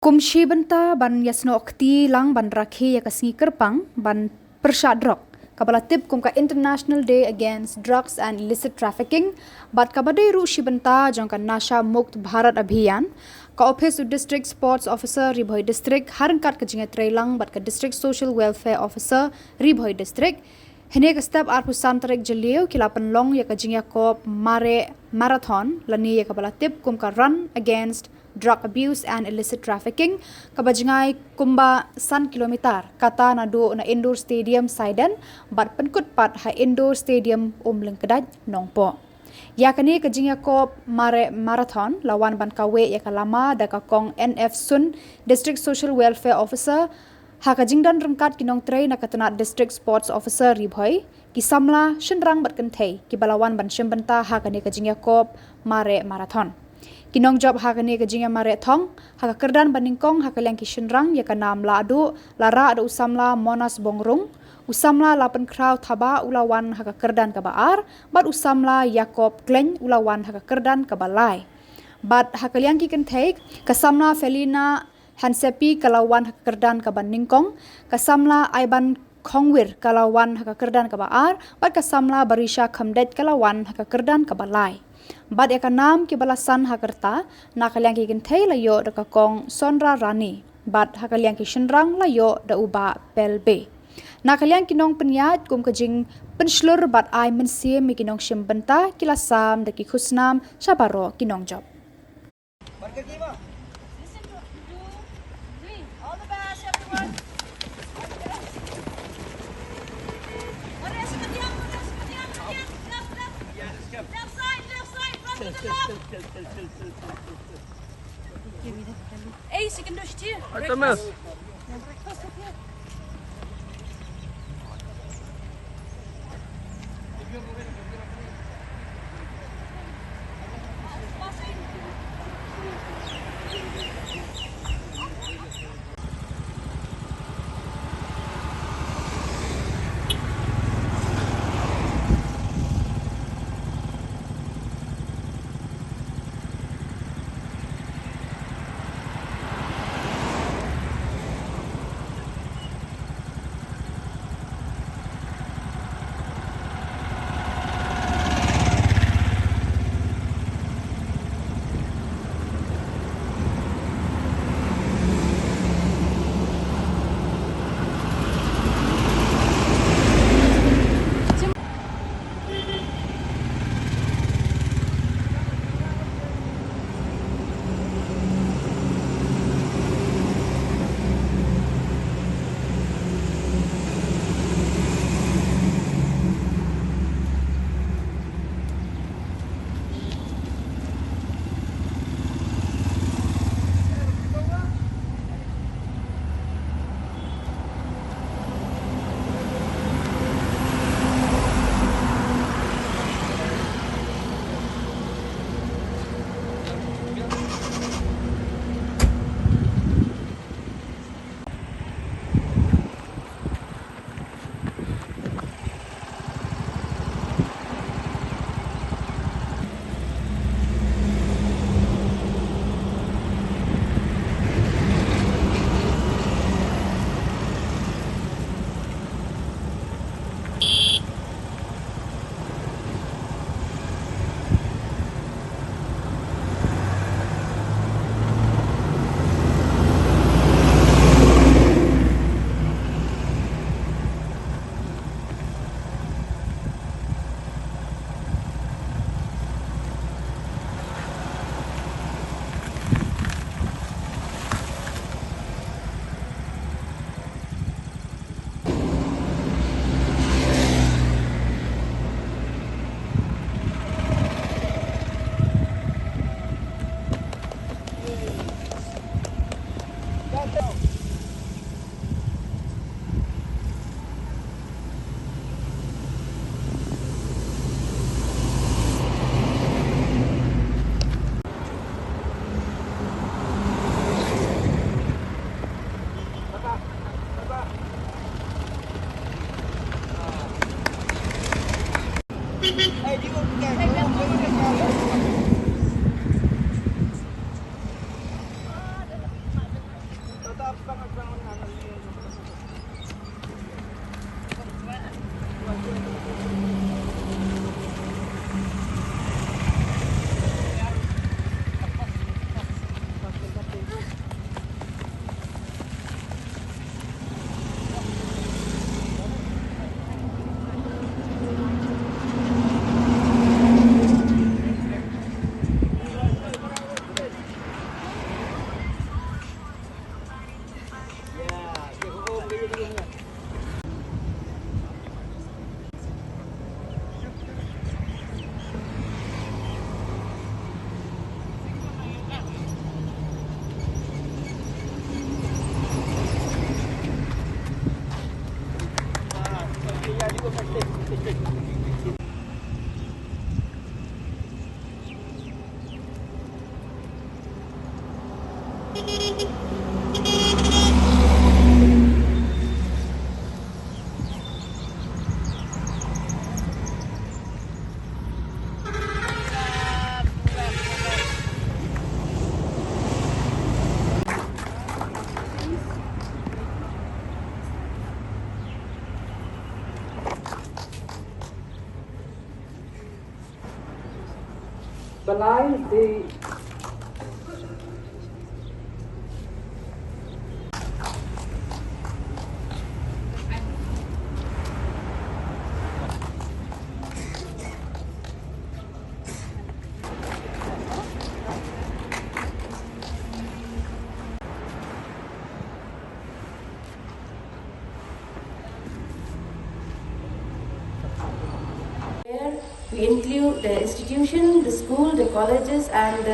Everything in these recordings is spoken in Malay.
Kumshi benta ban yasno okti lang ban Rakhe ya Sngi kerpang ban Pyrshah Drok. Kabala tip kumka International Day Against Drugs and Illicit Trafficking. Bat kabadai ru shibenta jangka Nasha Mukt Bharat Abhiyan. Ka Ophis District Sports Officer Bhoi District harangkat ke Jingïakop lang bat ka District Social Welfare Officer Bhoi District. Hene ka step arpu santarik jeliu kila Pynlong ya ka Jingïakop Mareh Marathon lani ya kabala tip kumka Run Against Drug Abuse and Illicit Trafficking kabajingai kumba 1 kilometer kata nadu na indoor stadium Saiden bat penkut pat ha indoor stadium Lengkedaj Nongpo. Ya kani ke Jingïakop Mareh Marathon lawan ban kawe ya kalama Daka kong NF Sun District Social Welfare Officer ha ka jingdan rengkat kinong tray na katana District Sports Officer Bhoi ki Samla shenrang bat kentai ki balawan ban shembenta ha kani ke Jingïakop Mareh Marathon. Kinong job hakani ke Jingïakop Mareh thong haka kerdan baningkong haka liang kishenrang ya kanam la adu lara ada usamla monas bongrung usamla lapan crowd thaba ulawan haka kerdan ka baar bat usamla Yakob kleng ulawan haka kerdan ka balai bat haka liang ki kenthek kasamla Felina Hansepi kalawan haka kerdan ka baningkong kasamla Aiban Khongwir kalawan haka kerdan ka baar bat kasamla Barisha Khamdet kalawan haka kerdan ka balai. Bad eka nam ki balasan hakerta nakaliang ki kenthei layo da kakong Sonra Rani bad hakaliang ki shenrang layo da uba pelbe nakaliang kinong penyat kum kejing penslur bad ai mensie mi kinong shimbenta kilasam da ki khusnam sabaro kinong job. All the best, everyone. Hey, second dish too. Artemis. Breakfast up here. Balai the Where we include the institution, the school, the colleges, and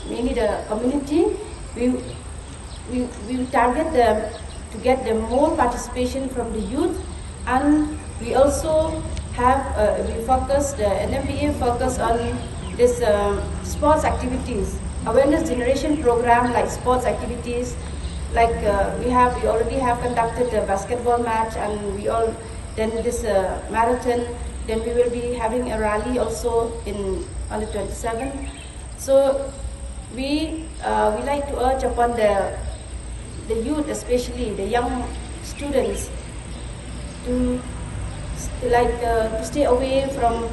mainly the community. We target them to get them more participation from the youth, and we also have we focus the NMBA focus on this sports activities, awareness generation program like sports activities, like we already have conducted a basketball match, and then this marathon. Then we will be having a rally also on the 27th. So we like to urge upon the youth, especially the young students, to stay away from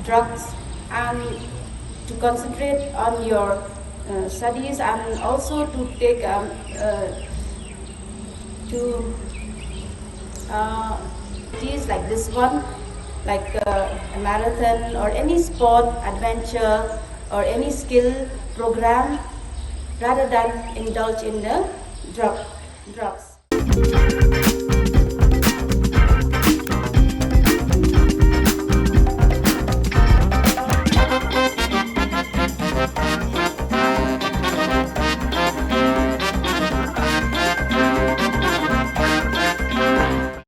drugs and to concentrate on your studies, and also to take activities like this one, like a marathon or any sport, adventure, or any skill program, rather than indulge in the drugs.